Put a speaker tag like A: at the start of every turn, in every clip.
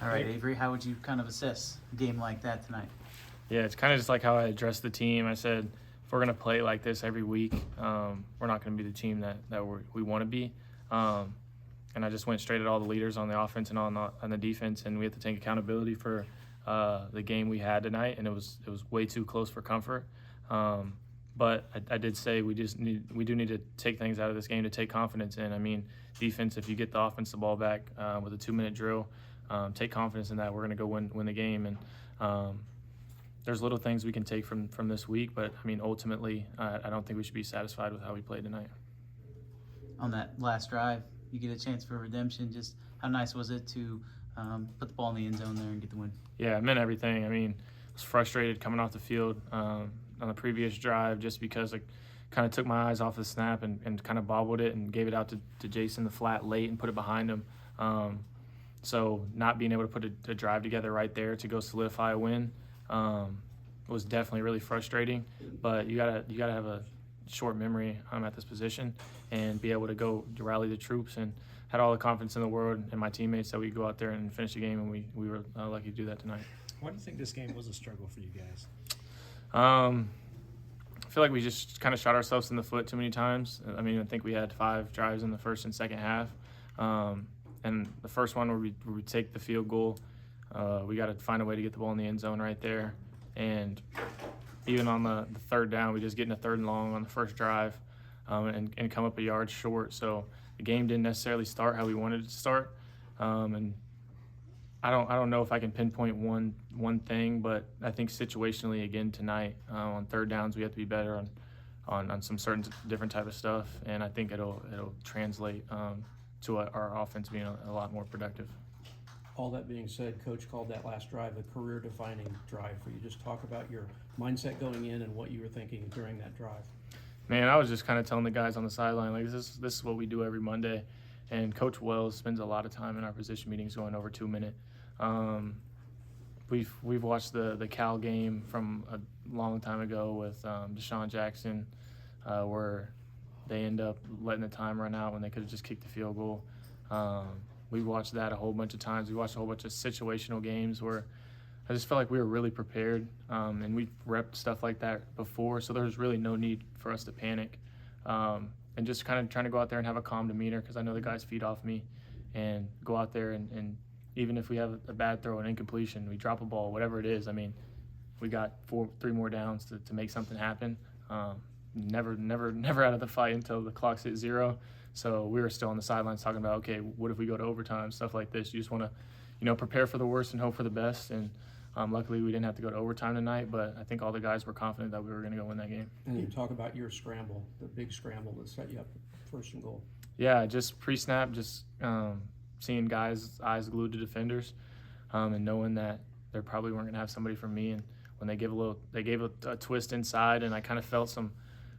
A: All right, Avery, how would you kind of assess a game like that tonight?
B: Yeah, it's kind of just like how I addressed the team. I said, if we're going to play like this every week, we're not going to be the team that we want to be. And I just went straight at all the leaders on the offense and on the defense, and we had to take accountability for the game we had tonight, and it was way too close for comfort. But I did say we do need to take things out of this game to take confidence in. I mean, defense, if you get the offense the ball back with a 2-minute drill, take confidence in that. We're going to go win the game. And there's little things we can take from this week, but, I mean, ultimately, I don't think we should be satisfied with how we played tonight.
A: On that last drive, you get a chance for redemption. Just how nice was it to put the ball in the end zone there and get the win?
B: Yeah, it meant everything. I mean, I was frustrated coming off the field on the previous drive just because I kind of took my eyes off the snap and kind of bobbled it and gave it out to Jason the flat late and put it behind him. So not being able to put a drive together right there to go solidify a win was definitely really frustrating. But you gotta have a short memory at this position and be able to go to rally the troops, and had all the confidence in the world in my teammates that we go out there and finish the game, and we were lucky to do that tonight.
C: Why do you think this game was a struggle for you guys?
B: I feel like we just kind of shot ourselves in the foot too many times. I mean, I think we had 5 drives in the first and second half. And the first one where we take the field goal, we got to find a way to get the ball in the end zone right there. And even on the third down, we just get in a 3rd and long on the first drive and come up a yard short. So the game didn't necessarily start how we wanted it to start. And I don't know if I can pinpoint one thing, but I think situationally again tonight on 3rd downs we have to be better on some certain different type of stuff, and I think it'll translate to our offense being a lot more productive.
D: All that being said, Coach called that last drive a career-defining drive for you. Just talk about your mindset going in and what you were thinking during that drive.
B: Man, I was just kind of telling the guys on the sideline, like, this is what we do every Monday. And Coach Wells spends a lot of time in our position meetings going over 2-minute. We've watched the Cal game from a long time ago with Deshaun Jackson, where they end up letting the time run out when they could have just kicked the field goal. We watched that a whole bunch of times. We watched a whole bunch of situational games where I just felt like we were really prepared, and we repped stuff like that before, so there's really no need for us to panic. And just kind of trying to go out there and have a calm demeanor, because I know the guys feed off me, and go out there and even if we have a bad throw, an incompletion, we drop a ball, whatever it is, I mean, we got 3 more downs to make something happen. Never out of the fight until the clock's at 0. So we were still on the sidelines talking about, okay, what if we go to overtime, stuff like this. You just want to, prepare for the worst and hope for the best. And luckily we didn't have to go to overtime tonight, but I think all the guys were confident that we were going to go win that game.
D: And you talk about your scramble, the big scramble that set you up 1st and goal.
B: Yeah, just pre-snap, just seeing guys' eyes glued to defenders, and knowing that they probably weren't going to have somebody from me. And when they gave a twist inside, and I kind of felt some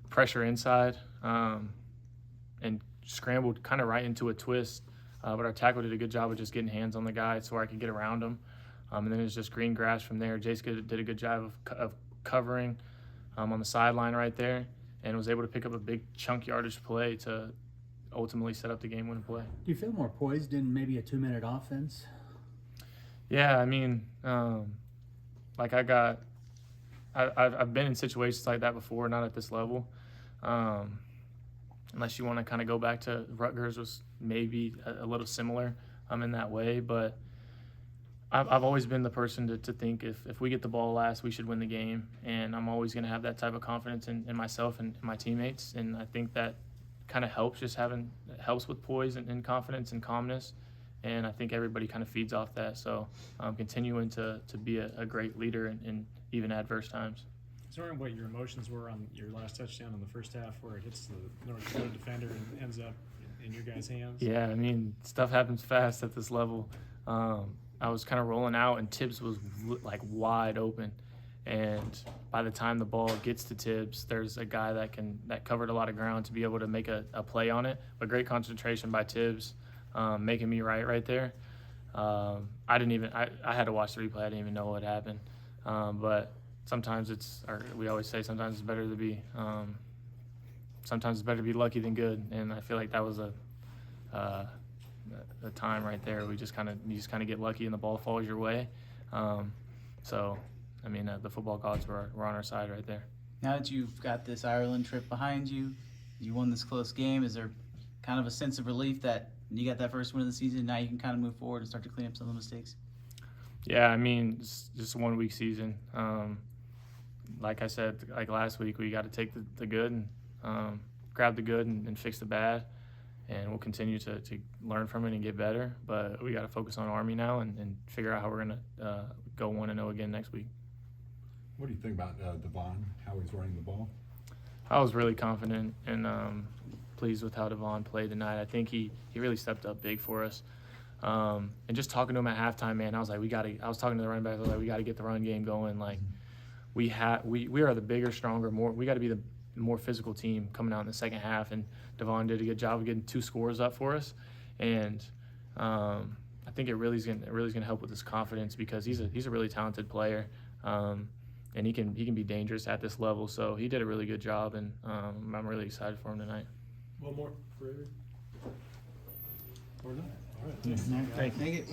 B: pressure inside, and scrambled kind of right into a twist. But our tackle did a good job of just getting hands on the guy so I could get around him. And then it was just green grass from there. Jace did a good job of covering on the sideline right there, and was able to pick up a big chunk yardage play to ultimately set up the game-winning play.
E: Do you feel more poised in maybe a 2-minute offense?
B: Yeah, I mean, like I've been in situations like that before, not at this level. Unless you want to kind of go back to Rutgers, was maybe a little similar in that way. But I've always been the person to think if we get the ball last, we should win the game. And I'm always going to have that type of confidence in myself and my teammates. And I think that kind of helps, helps with poise and confidence and calmness. And I think everybody kind of feeds off that. So continuing to be a great leader in even adverse times.
C: I was wondering what your emotions were on your last touchdown in the first half, where it hits the North Dakota defender and ends up in your guys' hands.
B: Yeah, I mean, stuff happens fast at this level. I was kind of rolling out, and Tibbs was like wide open. And by the time the ball gets to Tibbs, there's a guy that covered a lot of ground to be able to make a play on it. But great concentration by Tibbs, making me right there. I had to watch the replay. I didn't even know what happened. But sometimes we always say sometimes it's better to be lucky than good. And I feel like that was the time right there. You just kind of get lucky and the ball falls your way. So, I mean, the football gods were on our side right there.
A: Now that you've got this Ireland trip behind you, you won this close game. Is there kind of a sense of relief that you got that first win of the season? Now you can kind of move forward and start to clean up some of the mistakes.
B: Yeah, I mean, it's just a 1 week season. Like I said, like last week, we got to take the good and grab the good and fix the bad, and we'll continue to learn from it and get better. But we got to focus on Army now and figure out how we're going to go 1-0 again next week.
F: What do you think about Devon, how he's running the ball?
B: I was really confident and pleased with how Devon played tonight. I think he really stepped up big for us. And just talking to him at halftime, man, I was like, I was talking to the running back, I was like, we got to get the run game going. Like, we are the bigger, stronger, we got to be the more physical team coming out in the second half. And Devon did a good job of getting 2 scores up for us. And I think it really is gonna help with his confidence, because he's a really talented player. And he can be dangerous at this level. So he did a really good job, and I'm really excited for him tonight.
C: One more for Avery? Or not? All right.
A: Thank you.